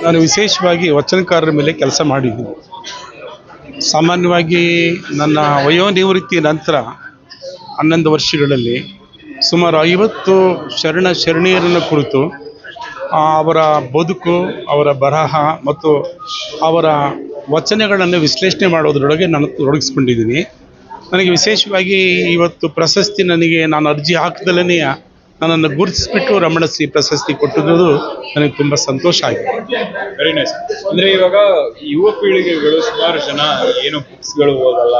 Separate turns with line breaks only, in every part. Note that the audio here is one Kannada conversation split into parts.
ನಾನು ವಿಶೇಷವಾಗಿ ವಚನಕಾರರ ಮೇಲೆ ಕೆಲಸ ಮಾಡಿದ್ದೀನಿ. ಸಾಮಾನ್ಯವಾಗಿ ನನ್ನ ವಯೋನಿವೃತ್ತಿ ನಂತರ 11 ವರ್ಷಗಳಲ್ಲಿ ಸುಮಾರು 50 ಶರಣೆಯರನ್ನು ಕುರಿತು ಅವರ ಬದುಕು, ಅವರ ಬರಹ ಮತ್ತು ಅವರ ವಚನಗಳನ್ನು ವಿಶ್ಲೇಷಣೆ ಮಾಡೋದ್ರೊಳಗೆ ನಾನು ತೊಡಗಿಸ್ಕೊಂಡಿದ್ದೀನಿ. ನನಗೆ ವಿಶೇಷವಾಗಿ ಇವತ್ತು ಪ್ರಶಸ್ತಿ ನಾನು ಅರ್ಜಿ ಹಾಕಿದಲೇ ನನ್ನನ್ನು ಗುರುತಿಸ್ಬಿಟ್ಟು ರಮಣಶ್ರೀ ಪ್ರಶಸ್ತಿ ಕೊಟ್ಟಿದ್ದು ನನಗೆ ತುಂಬ ಸಂತೋಷ ಆಗಿದೆ.
Very nice. ಅಂದರೆ ಇವಾಗ ಯುವ ಪೀಳಿಗೆಗಳು ಸುಮಾರು ಜನ ಏನು ಬುಕ್ಸ್ಗಳು ಓದಲ್ಲ.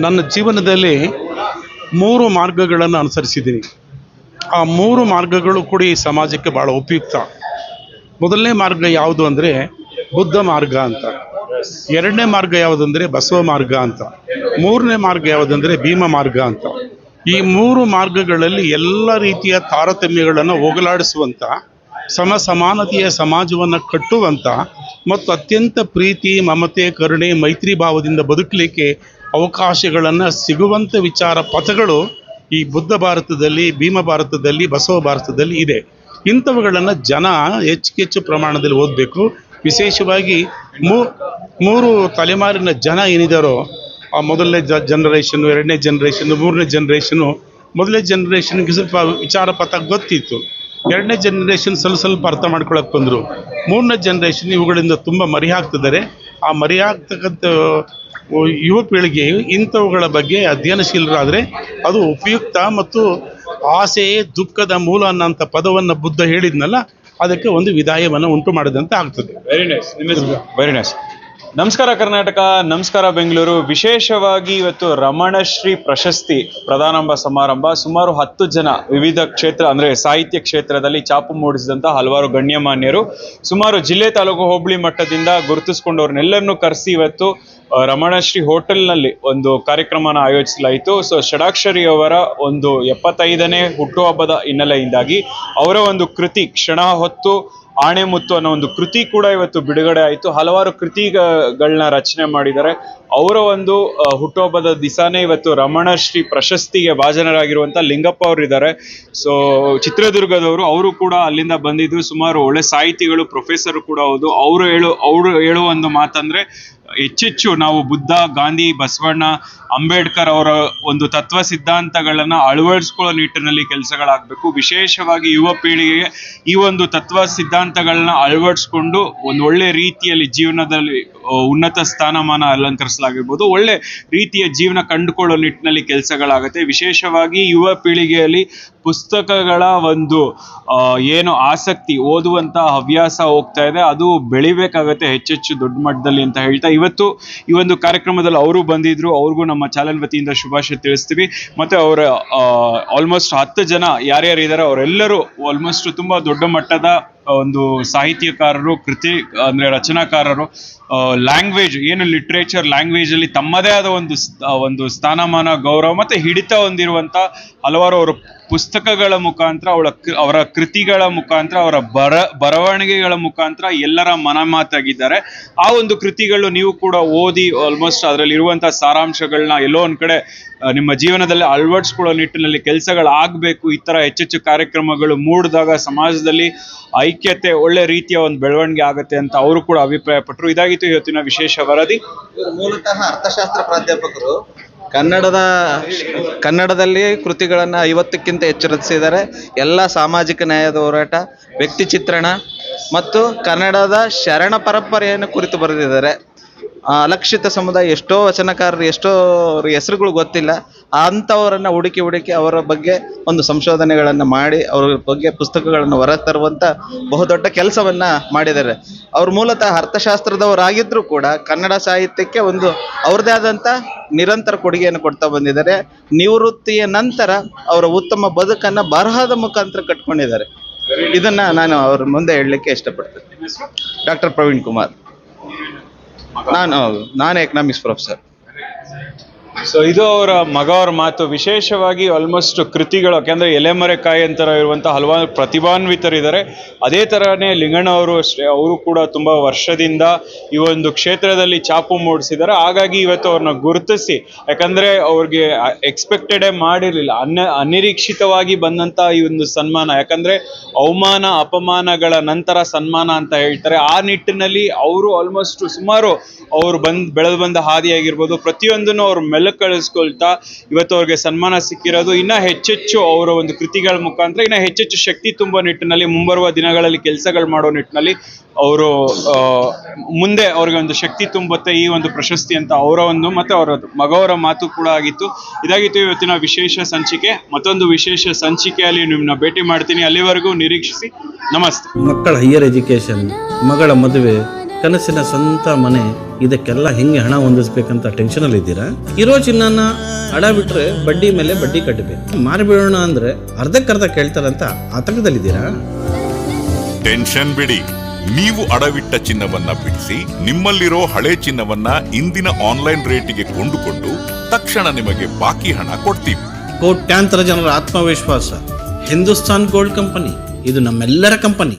ನನ್ನ ಜೀವನದಲ್ಲಿ 3 ಮಾರ್ಗಗಳನ್ನು ಅನುಸರಿಸಿದ್ದೀನಿ. ಆ 3 ಮಾರ್ಗಗಳು ಕೂಡ ಈ ಸಮಾಜಕ್ಕೆ ಭಾಳ ಉಪಯುಕ್ತ. ಮೊದಲನೇ ಮಾರ್ಗ ಯಾವುದು ಅಂದರೆ ಬುದ್ಧ ಮಾರ್ಗ ಅಂತ, 2ನೇ ಮಾರ್ಗ ಯಾವುದಂದರೆ ಬಸವ ಮಾರ್ಗ ಅಂತ, 3ನೇ ಮಾರ್ಗ ಯಾವುದಂದರೆ ಭೀಮ ಮಾರ್ಗ ಅಂತ. ಈ 3 ಮಾರ್ಗಗಳಲ್ಲಿ ಎಲ್ಲ ರೀತಿಯ ತಾರತಮ್ಯಗಳನ್ನು ಹೋಗಲಾಡಿಸುವಂಥ, ಸಮಾನತೆಯ ಸಮಾಜವನ್ನು ಕಟ್ಟುವಂಥ ಮತ್ತು ಅತ್ಯಂತ ಪ್ರೀತಿ, ಮಮತೆ, ಕರುಣೆ, ಮೈತ್ರಿ ಭಾವದಿಂದ ಬದುಕಲಿಕ್ಕೆ ಅವಕಾಶಗಳನ್ನು ಸಿಗುವಂಥ ವಿಚಾರ ಪಥಗಳು ಈ ಬುದ್ಧ ಭಾರತದಲ್ಲಿ, ಭೀಮ ಭಾರತದಲ್ಲಿ, ಬಸವ ಭಾರತದಲ್ಲಿ ಇದೆ. ಇಂಥವುಗಳನ್ನು ಜನ ಹೆಚ್ಚು ಪ್ರಮಾಣದಲ್ಲಿ ಓದಬೇಕು. ವಿಶೇಷವಾಗಿ 3 ತಲೆಮಾರಿನ ಜನ ಏನಿದ್ದಾರೋ, ಆ ಮೊದಲನೇ ಜನರೇಷನ್ನು, 2ನೇ ಜನರೇಷನ್ನು, 3ನೇ ಜನರೇಷನ್ನು. ಮೊದಲನೇ ಜನರೇಷನ್ಗೆ ಸ್ವಲ್ಪ ವಿಚಾರ ಪಥ ಗೊತ್ತಿತ್ತು, 2ನೇ ಜನರೇಷನ್ ಸ್ವಲ್ಪ ಅರ್ಥ ಮಾಡ್ಕೊಳಕ್ಕೆ ಬಂದರು, 3ನೇ ಜನರೇಷನ್ ಇವುಗಳಿಂದ ತುಂಬ ಮರೆಯಾಗ್ತಿದ್ದಾರೆ. ಆ ಮರೆಯಾಗ್ತಕ್ಕಂಥ ಯುವ ಪೀಳಿಗೆ ಇಂಥವುಗಳ ಬಗ್ಗೆ ಅಧ್ಯಯನಶೀಲರಾದರೆ ಅದು ಉಪಯುಕ್ತ. ಮತ್ತು ಆಸೆಯೇ ದುಃಖದ ಮೂಲ ಅನ್ನೋಂಥ ಪದವನ್ನು ಬುದ್ಧ ಹೇಳಿದ್ನಲ್ಲ, ಅದಕ್ಕೆ ಒಂದು ವಿದಾಯವನ್ನು ಉಂಟು ಮಾಡಿದಂತೆ ಆಗ್ತದೆ.
Very nice. Very nice. ನಮಸ್ಕಾರ ಕರ್ನಾಟಕ, ನಮಸ್ಕಾರ ಬೆಂಗಳೂರು. ವಿಶೇಷವಾಗಿ ಇವತ್ತು ರಮಣಶ್ರೀ ಪ್ರಶಸ್ತಿ ಪ್ರದಾನಾಂಬ ಸಮಾರಂಭ. ಸುಮಾರು 10 ಜನ ವಿವಿಧ ಕ್ಷೇತ್ರ ಅಂದರೆ ಸಾಹಿತ್ಯ ಕ್ಷೇತ್ರದಲ್ಲಿ ಛಾಪು ಮೂಡಿಸಿದಂಥ ಹಲವಾರು ಗಣ್ಯಮಾನ್ಯರು, ಸುಮಾರು ಜಿಲ್ಲೆ, ತಾಲೂಕು, ಹೋಬಳಿ ಮಟ್ಟದಿಂದ ಗುರುತಿಸ್ಕೊಂಡವ್ರನ್ನೆಲ್ಲರನ್ನೂ ಕರೆಸಿ ಇವತ್ತು ರಮಣಶ್ರೀ ಹೋಟೆಲ್ನಲ್ಲಿ ಒಂದು ಕಾರ್ಯಕ್ರಮನ ಆಯೋಜಿಸಲಾಯಿತು. ಸೊ ಷಡಾಕ್ಷರಿ ಅವರ ಒಂದು 75ನೇ ಹುಟ್ಟುಹಬ್ಬದ ಹಿನ್ನೆಲೆಯಿಂದಾಗಿ ಅವರ ಒಂದು ಕೃತಿ ಕ್ಷಣ ಹೊತ್ತು ಆಣೆ ಮುತ್ತು ಅನ್ನೋ ಒಂದು ಕೃತಿ ಕೂಡ ಇವತ್ತು ಬಿಡುಗಡೆ ಆಯಿತು. ಹಲವಾರು ಕೃತಿಗಳನ್ನ ರಚನೆ ಮಾಡಿದ್ದಾರೆ. ಅವರ ಒಂದು ಹುಟ್ಟುಹಬ್ಬದ ದಿವಸನೇ ಇವತ್ತು ರಮಣಶ್ರೀ ಪ್ರಶಸ್ತಿಗೆ ಭಾಜನರಾಗಿರುವಂಥ ಲಿಂಗಪ್ಪ ಅವರು ಇದ್ದಾರೆ. ಸೊ ಚಿತ್ರದುರ್ಗದವರು, ಅವರು ಕೂಡ ಅಲ್ಲಿಂದ ಬಂದಿದ್ದು. ಸುಮಾರು ಒಳ್ಳೆ ಸಾಹಿತಿಗಳು, ಪ್ರೊಫೆಸರ್ ಕೂಡ ಹೌದು. ಅವರು ಹೇಳುವ ಒಂದು ಮಾತಂದ್ರೆ ಹೆಚ್ಚೆಚ್ಚು ನಾವು ಬುದ್ಧ, ಗಾಂಧಿ, ಬಸವಣ್ಣ, ಅಂಬೇಡ್ಕರ್ ಅವರ ಒಂದು ತತ್ವ ಸಿದ್ಧಾಂತಗಳನ್ನು ಅಳವಡಿಸ್ಕೊಳ್ಳೋ ನಿಟ್ಟಿನಲ್ಲಿ ಕೆಲಸಗಳಾಗಬೇಕು. ವಿಶೇಷವಾಗಿ ಯುವ ಪೀಳಿಗೆಗೆ ಈ ಒಂದು ತತ್ವ ಸಿದ್ಧಾಂತಗಳನ್ನ ಅಳವಡಿಸ್ಕೊಂಡು ಒಂದು ಒಳ್ಳೆ ರೀತಿಯಲ್ಲಿ ಜೀವನದಲ್ಲಿ ಉನ್ನತ ಸ್ಥಾನಮಾನ ಅಲಂಕರಿಸಲಾಗಿರ್ಬೋದು, ಒಳ್ಳೆ ರೀತಿಯ ಜೀವನ ಕಂಡುಕೊಳ್ಳೋ ನಿಟ್ಟಿನಲ್ಲಿ ಕೆಲಸಗಳಾಗುತ್ತೆ. ವಿಶೇಷವಾಗಿ ಯುವ ಪೀಳಿಗೆಯಲ್ಲಿ ಪುಸ್ತಕಗಳ ಒಂದು ಏನು ಆಸಕ್ತಿ, ಓದುವಂಥ ಹವ್ಯಾಸ ಹೋಗ್ತಾ ಇದೆ, ಅದು ಬೆಳಿಬೇಕಾಗತ್ತೆ ಹೆಚ್ಚೆಚ್ಚು ದೊಡ್ಡ ಮಟ್ಟದಲ್ಲಿ ಅಂತ ಹೇಳ್ತಾ ಇವತ್ತು ಈ ಒಂದು ಕಾರ್ಯಕ್ರಮದಲ್ಲಿ ಅವರು ಬಂದಿದ್ರು. ಅವ್ರಿಗೂ ನಮ್ಮ ಚಾನೆಲ್ ವತಿಯಿಂದ ಶುಭಾಶಯ ತಿಳಿಸ್ತೀವಿ. ಮತ್ತು ಅವರ ಆಲ್ಮೋಸ್ಟ್ 10 ಜನ ಯಾರ್ಯಾರು ಇದ್ದಾರೆ ಅವರೆಲ್ಲರೂ ಆಲ್ಮೋಸ್ಟ್ ತುಂಬ ದೊಡ್ಡ ಮಟ್ಟದ ಒಂದು ಸಾಹಿತ್ಯಕಾರರು, ಕೃತಿ ಅಂದರೆ ರಚನಾಕಾರರು. ಲ್ಯಾಂಗ್ವೇಜ್ ಏನು ಲಿಟ್ರೇಚರ್ ಲ್ಯಾಂಗ್ವೇಜಲ್ಲಿ ತಮ್ಮದೇ ಆದ ಒಂದು ಸ್ಥಾನಮಾನ, ಗೌರವ ಮತ್ತು ಹಿಡಿತ ಹೊಂದಿರುವಂಥ ಹಲವಾರು ಅವರ ಪುಸ್ತಕಗಳ ಮುಖಾಂತರ, ಅವರ ಕೃತಿಗಳ ಮುಖಾಂತರ, ಅವರ ಬರವಣಿಗೆಗಳ ಮುಖಾಂತರ ಎಲ್ಲರ ಮನಮಾತಾಗಿದ್ದಾರೆ. ಆ ಒಂದು ಕೃತಿಗಳು ನೀವು ಕೂಡ ಓದಿ ಆಲ್ಮೋಸ್ಟ್ ಅದರಲ್ಲಿ ಇರುವಂಥ ಸಾರಾಂಶಗಳನ್ನ ಎಲ್ಲೋ ಒಂದು ಕಡೆ ನಿಮ್ಮ ಜೀವನದಲ್ಲಿ ಅಳವಡಿಸ್ಕೊಳ್ಳೋ ನಿಟ್ಟಿನಲ್ಲಿ ಕೆಲಸಗಳಾಗಬೇಕು. ಈ ಥರ ಹೆಚ್ಚೆಚ್ಚು ಕಾರ್ಯಕ್ರಮಗಳು ಮೂಡಿದಾಗ ಸಮಾಜದಲ್ಲಿ ಐಕ್ಯತೆ, ಒಳ್ಳೆ ರೀತಿಯ ಒಂದು ಬೆಳವಣಿಗೆ ಆಗುತ್ತೆ ಅಂತ ಅವರು ಕೂಡ ಅಭಿಪ್ರಾಯಪಟ್ಟರು. ಇದಾಗಿತ್ತು ಇವತ್ತಿನ ವಿಶೇಷ ವರದಿ.
ಮೂಲತಃ ಅರ್ಥಶಾಸ್ತ್ರ ಪ್ರಾಧ್ಯಾಪಕರು. ಕನ್ನಡದಲ್ಲಿ ಕೃತಿಗಳನ್ನು 50ಕ್ಕಿಂತ ಹೆಚ್ಚು ರಚಿಸಿದ್ದಾರೆ. ಎಲ್ಲ ಸಾಮಾಜಿಕ ನ್ಯಾಯದ ಹೋರಾಟ, ವ್ಯಕ್ತಿ ಚಿತ್ರಣ ಮತ್ತು ಕನ್ನಡದ ಶರಣ ಪರಂಪರೆಯನ್ನು ಕುರಿತು ಬರೆದಿದ್ದಾರೆ. ಅಲಕ್ಷಿತ ಸಮುದಾಯ ಎಷ್ಟೋ ವಚನಕಾರರು, ಎಷ್ಟೋ ಹೆಸರುಗಳು ಗೊತ್ತಿಲ್ಲ, ಅಂಥವರನ್ನು ಹುಡುಕಿ ಅವರ ಬಗ್ಗೆ ಒಂದು ಸಂಶೋಧನೆಗಳನ್ನು ಮಾಡಿ ಅವರ ಬಗ್ಗೆ ಪುಸ್ತಕಗಳನ್ನು ಹೊರತರುವಂಥ ಬಹುದೊಡ್ಡ ಕೆಲಸವನ್ನು ಮಾಡಿದ್ದಾರೆ. ಅವರು ಮೂಲತಃ ಅರ್ಥಶಾಸ್ತ್ರದವರಾಗಿದ್ದರೂ ಕೂಡ ಕನ್ನಡ ಸಾಹಿತ್ಯಕ್ಕೆ ಒಂದು ಅವ್ರದ್ದೇ ಆದಂಥ ನಿರಂತರ ಕೊಡುಗೆಯನ್ನು ಕೊಡ್ತಾ ಬಂದಿದ್ದಾರೆ. ನಿವೃತ್ತಿಯ ನಂತರ ಅವರ ಉತ್ತಮ ಬದುಕನ್ನು ಬರಹದ ಮುಖಾಂತರ ಕಟ್ಕೊಂಡಿದ್ದಾರೆ. ಇದನ್ನು ನಾನು ಅವ್ರ ಮುಂದೆ ಹೇಳಲಿಕ್ಕೆ ಇಷ್ಟಪಡ್ತೇನೆ. ಡಾಕ್ಟರ್ ಪ್ರವೀಣ್ ಕುಮಾರ್. ನಾನು ಎಕನಾಮಿಕ್ಸ್ ಪ್ರೊಫೆಸರ್.
ಸೊ ಇದು ಅವರ ಮಗವರ ಮಾತು. ವಿಶೇಷವಾಗಿ ಆಲ್ಮೋಸ್ಟ್ ಕೃತಿಗಳು, ಯಾಕೆಂದರೆ ಎಲೆಮರೆಕಾಯಿ ಅಂತರ ಇರುವಂಥ ಹಲವಾರು ಪ್ರತಿಭಾನ್ವಿತರಿದ್ದಾರೆ. ಅದೇ ಥರನೇ ಲಿಂಗಣ್ಣ ಅವರು ಅಷ್ಟೇ, ಅವರು ಕೂಡ ತುಂಬ ವರ್ಷದಿಂದ ಈ ಒಂದು ಕ್ಷೇತ್ರದಲ್ಲಿ ಛಾಪು ಮೂಡಿಸಿದ್ದಾರೆ. ಹಾಗಾಗಿ ಇವತ್ತು ಅವ್ರನ್ನ ಗುರುತಿಸಿ, ಯಾಕಂದರೆ ಅವ್ರಿಗೆ ಎಕ್ಸ್ಪೆಕ್ಟೆಡೇ ಮಾಡಿರಲಿಲ್ಲ, ಅನಿರೀಕ್ಷಿತವಾಗಿ ಬಂದಂಥ ಈ ಒಂದು ಸನ್ಮಾನ. ಯಾಕಂದರೆ ಅವಮಾನ ಅಪಮಾನಗಳ ನಂತರ ಸನ್ಮಾನ ಅಂತ ಹೇಳ್ತಾರೆ. ಆ ನಿಟ್ಟಿನಲ್ಲಿ ಅವರು ಆಲ್ಮೋಸ್ಟ್ ಸುಮಾರು ಅವರು ಬೆಳೆದು ಬಂದ ಹಾದಿಯಾಗಿರ್ಬೋದು, ಪ್ರತಿಯೊಂದನ್ನು ಅವ್ರು ಮೆಲುಕಳಿಸ್ಕೊಳ್ತಾ ಇವತ್ತು ಅವ್ರಿಗೆ ಸನ್ಮಾನ ಸಿಕ್ಕಿರೋದು. ಇನ್ನೂ ಹೆಚ್ಚೆಚ್ಚು ಅವರ ಒಂದು ಕೃತಿಗಳ ಮುಖಾಂತರ ಇನ್ನೂ ಹೆಚ್ಚೆಚ್ಚು ಶಕ್ತಿ ತುಂಬೋ ನಿಟ್ಟಿನಲ್ಲಿ, ಮುಂಬರುವ ದಿನಗಳಲ್ಲಿ ಕೆಲಸಗಳು ಮಾಡೋ ನಿಟ್ಟಿನಲ್ಲಿ ಅವರು ಮುಂದೆ ಅವ್ರಿಗೆ ಒಂದು ಶಕ್ತಿ ತುಂಬುತ್ತೆ ಈ ಒಂದು ಪ್ರಶಸ್ತಿ ಅಂತ ಅವರ ಒಂದು, ಮತ್ತು ಅವರ ಮಗವರ ಮಾತು ಕೂಡ ಆಗಿತ್ತು. ಇದಾಗಿತ್ತು ಇವತ್ತಿನ ವಿಶೇಷ ಸಂಚಿಕೆ. ಮತ್ತೊಂದು ವಿಶೇಷ ಸಂಚಿಕೆಯಲ್ಲಿ ನಿಮ್ಮನ್ನ ಭೇಟಿ ಮಾಡ್ತೀನಿ. ಅಲ್ಲಿವರೆಗೂ ನಿರೀಕ್ಷಿಸಿ. ನಮಸ್ತೆ.
ಮಕ್ಕಳ ಹೈಯರ್ ಎಜುಕೇಷನ್, ಮಗಳ ಮದುವೆ, ಕನಸಿನ ಸ್ವಂತ ಮನೆ, ಇದಕ್ಕೆಲ್ಲ ಹೆಂಗೆ ಹಣ ಹೊಂದಿಸ್ಬೇಕಂತ ಟೆನ್ಷನಲ್ಲಿ ಇದ್ದೀರಾ? ಇರೋ ಚಿನ್ನನ ಅಡ ಬಿಟ್ರೆ ಬಡ್ಡಿ ಮೇಲೆ ಬಡ್ಡಿ ಕಟ್ಟಬೇಕು. ಮಾರಿಬಿಡೋಣ ಅಂದ್ರೆ ಅರ್ಧಕ್ಕರ್ಧ ಕೇಳ್ತಾರಂತ ಆತಂಕದಲ್ಲಿದ್ದೀರಾ?
ಟೆನ್ಷನ್ ಬಿಡಿ, ನೀವು ಅಡವಿಟ್ಟ ಚಿನ್ನವನ್ನ ಬಿಡಿಸಿ ನಿಮ್ಮಲ್ಲಿರೋ ಹಳೆ ಚಿನ್ನವನ್ನ ಇಂದಿನ ಆನ್ಲೈನ್ ರೇಟಿಗೆ ಕೊಂಡುಕೊಂಡು ತಕ್ಷಣ ನಿಮಗೆ ಬಾಕಿ ಹಣ ಕೊಡ್ತೀವಿ.
ಕೋಟ್ಯಾಂತರ ಜನರ ಆತ್ಮವಿಶ್ವಾಸ ಹಿಂದೂಸ್ತಾನ್ ಗೋಲ್ಡ್ ಕಂಪನಿ, ಇದು ನಮ್ಮೆಲ್ಲರ ಕಂಪನಿ.